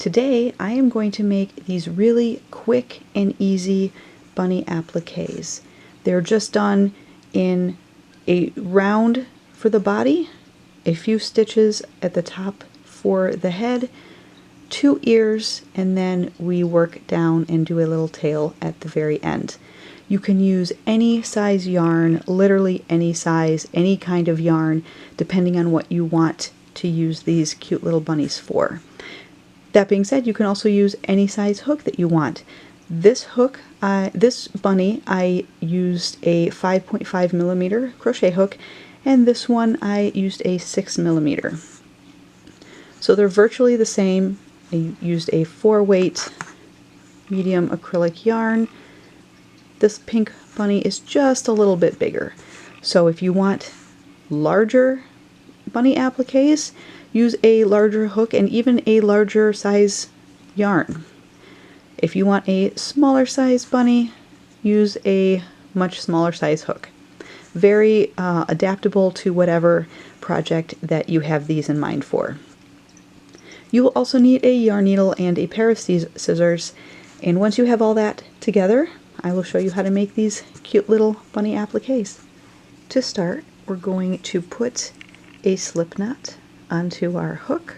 Today I am going to make these really quick and easy bunny appliques. They're just done in a round for the body, a few stitches at the top for the head, 2 ears, and then we work down and do a little tail at the very end. You can use any size yarn, literally any size, any kind of yarn, depending on what you want to use these cute little bunnies for. That being said, you can also use any size hook that you want. This hook, this bunny, I used a 5.5mm crochet hook, and this one I used a 6mm. So they're virtually the same. I used a 4-weight medium acrylic yarn. This pink bunny is just a little bit bigger. So if you want larger bunny appliques, use a larger hook and even a larger size yarn. If you want a smaller size bunny, use a much smaller size hook. Very adaptable to whatever project that you have these in mind for. You will also need a yarn needle and a pair of scissors, and once you have all that together, I will show you how to make these cute little bunny appliques. To start, we're going to put a slip knot onto our hook.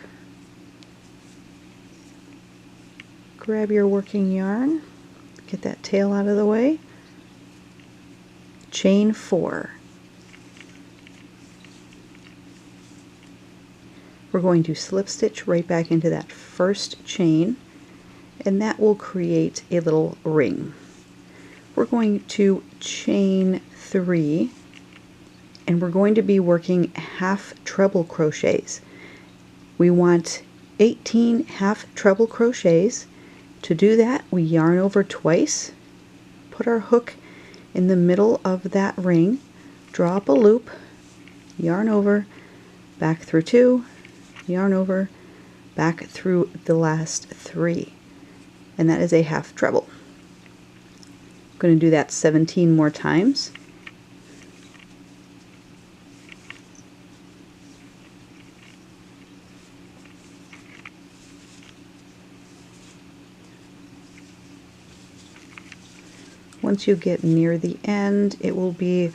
Grab your working yarn, get that tail out of the way, chain 4. We're going to slip stitch right back into that first chain, and that will create a little ring. We're going to chain 3, and we're going to be working half treble crochets. We want 18 half treble crochets. To do that, we yarn over twice, put our hook in the middle of that ring, draw up a loop, yarn over, back through 2, yarn over, back through the last 3, and that is a half treble. I'm going to do that 17 more times. Once you get near the end, it will be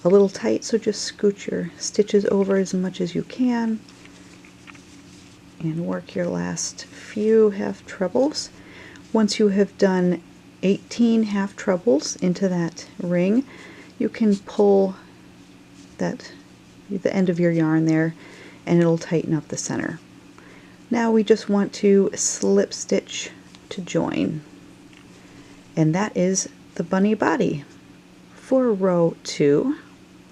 a little tight, so just scoot your stitches over as much as you can and work your last few half trebles. Once you have done 18 half trebles into that ring, you can pull the end of your yarn there, and it'll tighten up the center. Now we just want to slip stitch to join, and that is the bunny body. For row 2,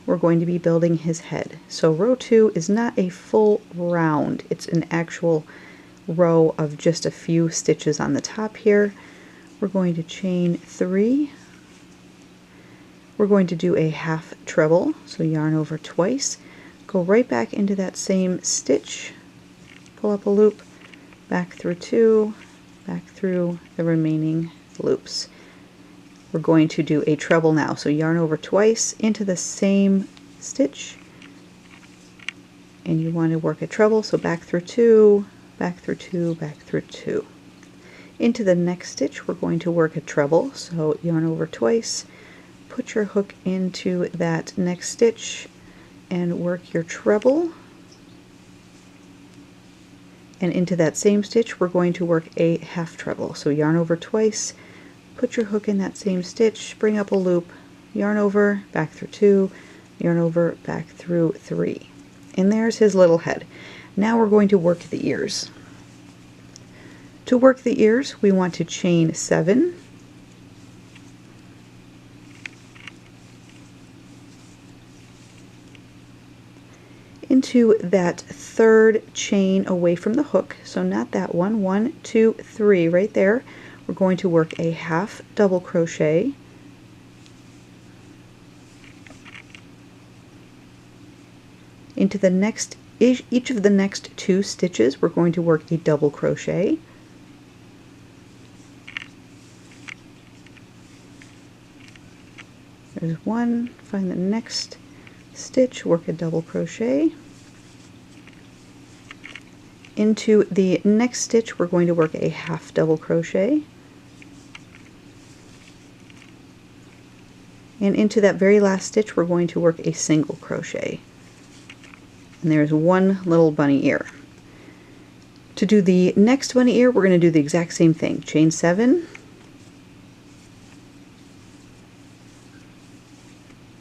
we're going to be building his head. So row 2 is not a full round, it's an actual row of just a few stitches on the top here. We're going to chain 3. We're going to do a half treble, so yarn over twice, go right back into that same stitch, pull up a loop, back through 2, back through the remaining loops. We're going to do a treble now, so yarn over twice into the same stitch, and you want to work a treble, so back through 2, back through 2, back through 2. Into the next stitch we're going to work a treble, so yarn over twice, put your hook into that next stitch and work your treble, and into that same stitch we're going to work a half treble, so yarn over twice, put your hook in that same stitch, bring up a loop, yarn over, back through 2, yarn over, back through 3. And there's his little head. Now we're going to work the ears. To work the ears, we want to chain 7, into that third chain away from the hook, so not that one, 1, 2, 3, right there. We're going to work a half double crochet, into the next, each of the next 2 stitches we're going to work a double crochet, there's 1, find the next stitch, work a double crochet, Into the next stitch we're going to work a half double crochet, and into that very last stitch we're going to work a single crochet, and there's one little bunny ear. To do the next bunny ear we're going to do the exact same thing. Chain 7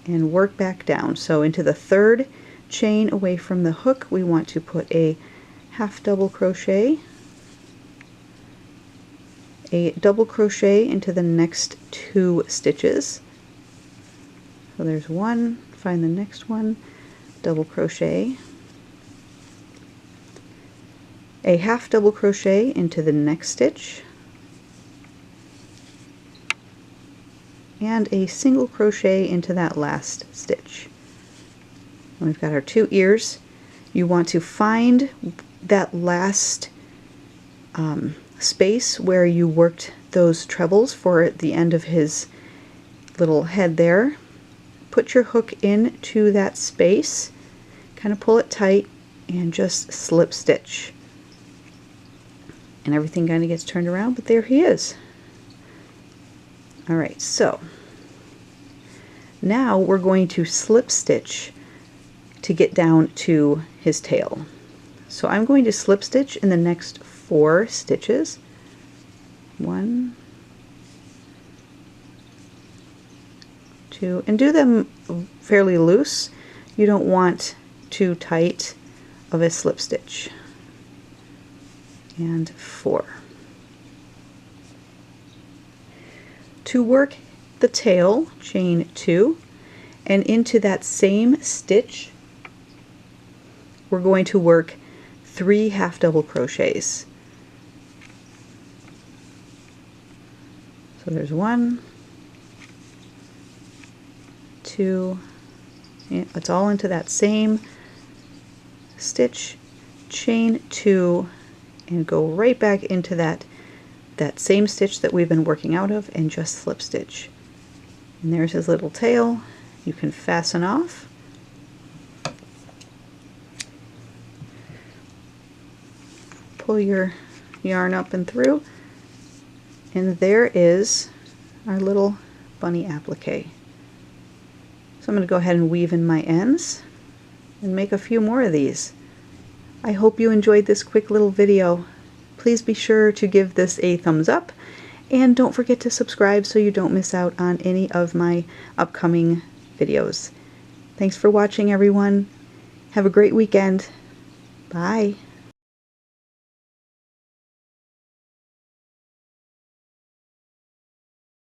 and work back down. So into the third chain away from the hook we want to put a half double crochet, a double crochet into the next 2 stitches. So there's one, find the next one, double crochet, a half double crochet into the next stitch, and a single crochet into that last stitch. And we've got our 2 ears. You want to find that last space where you worked those trebles for the end of his little head there. Put your hook into that space, kind of pull it tight, and just slip stitch. And everything kind of gets turned around, but there he is. Alright, so now we're going to slip stitch to get down to his tail. So I'm going to slip stitch in the next 4 stitches. 1, 2, and do them fairly loose. You don't want too tight of a slip stitch. And 4. To work the tail, chain 2, and into that same stitch we're going to work 3 half double crochets. So there's 1, 2, yeah, it's all into that same stitch, chain 2, and go right back into that same stitch that we've been working out of and just slip stitch. And there's his little tail. You can fasten off. Pull your yarn up and through, and there is our little bunny applique. So I'm going to go ahead and weave in my ends and make a few more of these. I hope you enjoyed this quick little video. Please be sure to give this a thumbs up, and don't forget to subscribe so you don't miss out on any of my upcoming videos. Thanks for watching, everyone. Have a great weekend. Bye.